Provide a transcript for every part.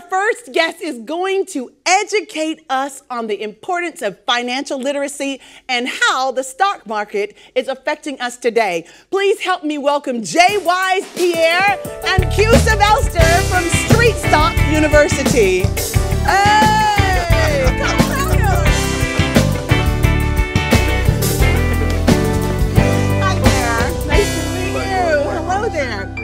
first guest is going to educate us on the importance of financial literacy and how the stock market is affecting us today. Please help me welcome JWise Pierre and Q Sylvester from Street Stock University. Hey, come on out here. Hi there. Nice to meet you. Hello there.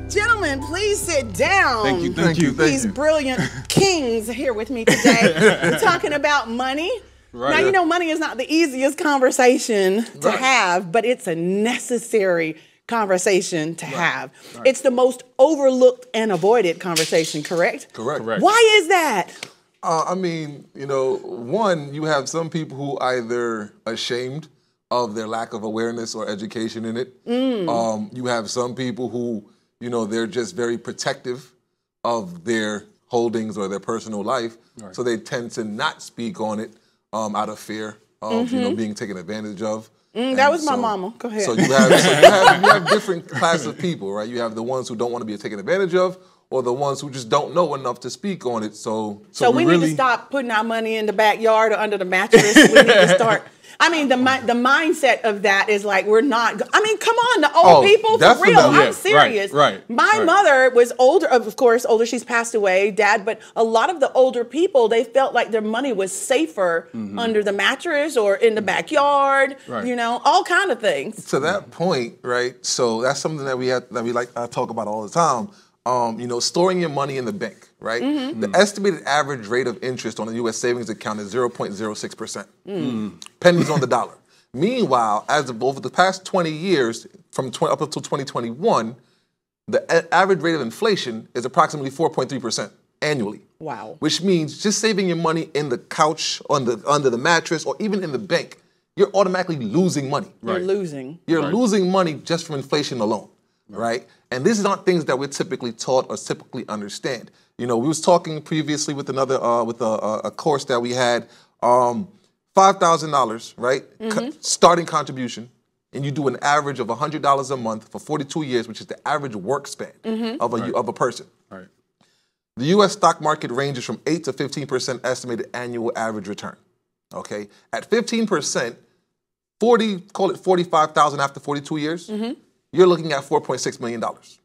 Gentlemen, please sit down. Thank you, thank you. These brilliant kings here with me today. We're talking about money. Right. Now, you know, money is not the easiest conversation to have, but it's a necessary conversation to have. Right. It's the most overlooked and avoided conversation, correct? Correct. Why is that? I mean, you know, one, you have some people who either ashamed of their lack of awareness or education in it. You have some people who, you know, they're just very protective of their holdings or their personal life. Right. So they tend to not speak on it out of fear of, you know, being taken advantage of. That was my mama. Go ahead. So you have different class of people, right? You have the ones who don't want to be taken advantage of, or the ones who just don't know enough to speak on it. So we need to stop putting our money in the backyard or under the mattress. We need to start. I mean, the mindset of that is like, we're not, I mean, come on, the old people, for real, I'm serious. Right. My mother was older, of course, older, she's passed away, Dad, but a lot of the older people, they felt like their money was safer under the mattress or in the backyard, you know, all kind of things. To that point, right, so that's something that we like to talk about all the time. You know, storing your money in the bank, right? The estimated average rate of interest on a U.S. savings account is 0.06%. Pennies on the dollar. Meanwhile, as of over the past 20 years, up until 2021, the average rate of inflation is approximately 4.3% annually. Wow. Which means just saving your money in the couch, under the mattress, or even in the bank, you're automatically losing money. You're losing. You're losing money just from inflation alone. Right? And these are not things that we're typically taught or typically understand. You know, we was talking previously with another, with a course that we had, $5,000, right? Starting contribution, and you do an average of $100 a month for 42 years, which is the average work span of a person. Right. The U.S. stock market ranges from 8 to 15% estimated annual average return. Okay? At 15%, call it 45,000 after 42 years. You're looking at $4.6 million.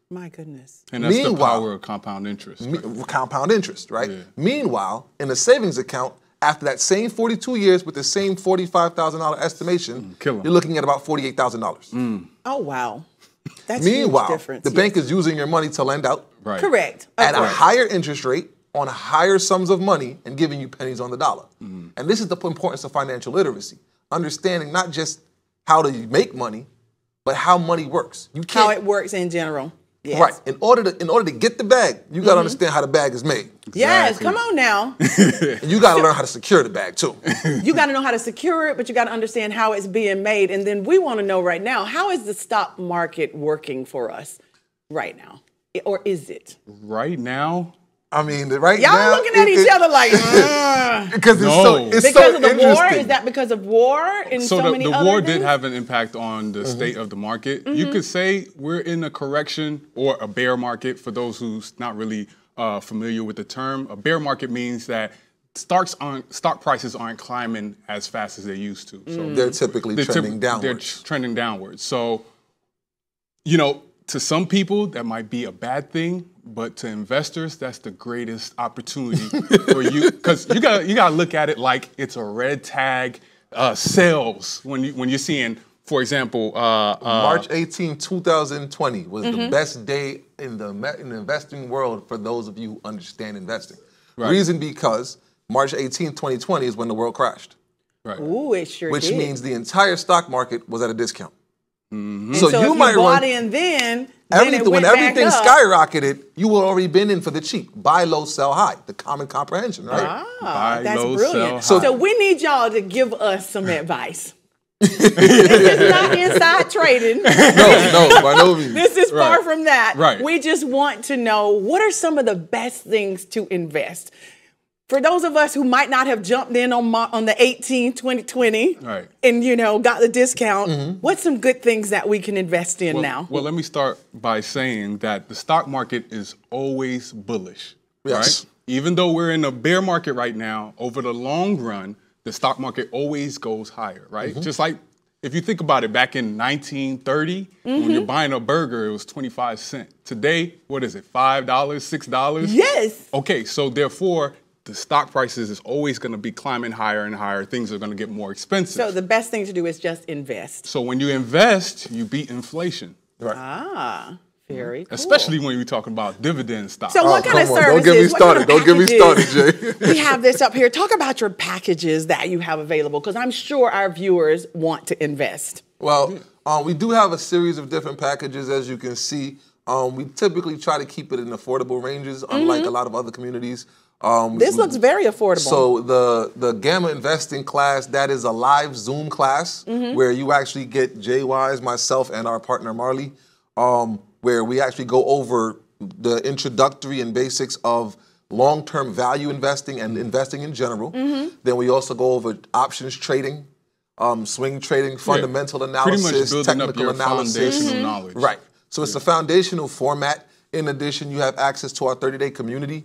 My goodness. And that's the power of compound interest. Compound interest, right? Yeah. Meanwhile, in a savings account, after that same 42 years with the same $45,000 estimation, you're looking at about $48,000. Oh, wow. That's Meanwhile, a huge difference. The bank is using your money to lend out. Right. Correct. At a higher interest rate on higher sums of money and giving you pennies on the dollar. And this is the importance of financial literacy. Understanding not just how to make money, but how money works. You can't, how it works in general. Yes. Right. In order to get the bag, you got to understand how the bag is made. Exactly. Yes, come on now. You got to learn how to secure the bag too. You got to know how to secure it, but you got to understand how it's being made. And then we want to know right now, how is the stock market working for us right now? Or is it? Right now? I mean, right now. Y'all looking at each other like, because it's because of the war? Is that because of war and so many other things? The war did have an impact on the state of the market. You could say we're in a correction or a bear market for those who's not really familiar with the term. A bear market means that stock prices aren't climbing as fast as they used to. So they're typically trending downwards. They're trending downwards. So, you know, to some people, that might be a bad thing, but to investors, that's the greatest opportunity for you, because you gotta look at it like it's a red tag sales when you're seeing, for example, March 18, 2020 was the best day in the investing world for those of you who understand investing. Right. Reason because March 18, 2020 is when the world crashed. Right. Ooh, it sure Which did. means the entire stock market was at a discount. So you might bought in then when everything skyrocketed, you would already been in for the cheap. Buy low, sell high. The common comprehension, right? Buy that's low, brilliant. sell high. So we need y'all to give us some advice. This is not inside trading. No, by no means. This is far from that. Right. We just want to know, what are some of the best things to invest? For those of us who might not have jumped in on the 2020, and, you know, got the discount, what's some good things that we can invest in now? Well, let me start by saying that the stock market is always bullish. Yes. Right? Even though we're in a bear market right now, over the long run, the stock market always goes higher, right? Just like if you think about it, back in 1930, when you're buying a burger, it was 25 cents. Today, what is it, $5, $6? Yes. Okay, so therefore, the stock prices is always going to be climbing higher and higher. Things are going to get more expensive. So the best thing to do is just invest. So when you invest, you beat inflation. Right. Ah, very cool. Especially when you're talking about dividend stocks. So what kind of Come on, services? don't get me started. Don't get me started, Jay. We have this up here. Talk about your packages that you have available, because I'm sure our viewers want to invest. Well, we do have a series of different packages, as you can see. We typically try to keep it in affordable ranges, unlike a lot of other communities. This looks very affordable. So the Gamma Investing class, that is a live Zoom class where you actually get JWise, myself, and our partner Marley, where we actually go over the introductory and basics of long-term value investing and investing in general. Then we also go over options trading, swing trading, fundamental analysis, pretty much building up your foundational knowledge. Right. So it's a foundational format. In addition, you have access to our 30-day community,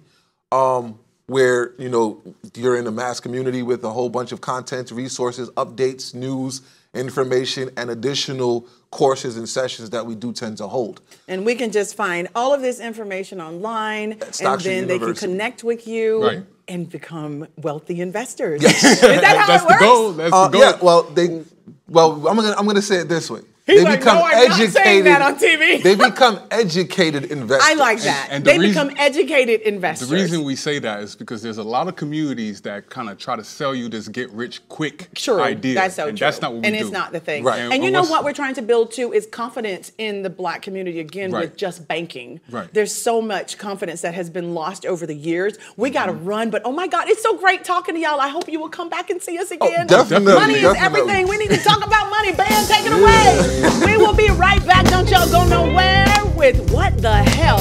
where you're in a mass community with a whole bunch of content, resources, updates, news, information, and additional courses and sessions that we do tend to hold. And we can just find all of this information online, and then they can connect with you and become wealthy investors. Yes. Is that how That's it works? the goal. That's the goal. Yeah. Well, I'm gonna say it this way. He's like, no, I'm not saying that on TV. They become educated investors. I like that. And they become educated investors. The reason we say that is because there's a lot of communities that kind of try to sell you this get-rich-quick idea. That's so and true. that's not what we do. And it's not the thing. Right. And you know what we're trying to build, too, is confidence in the Black community, again, with just banking. Right. There's so much confidence that has been lost over the years. We got to run, but oh, my God, it's so great talking to y'all. I hope you will come back and see us again. Definitely. Money is everything. We need to talk about money. Bam, take it away. We will be right back. Don't y'all go nowhere with What the Hell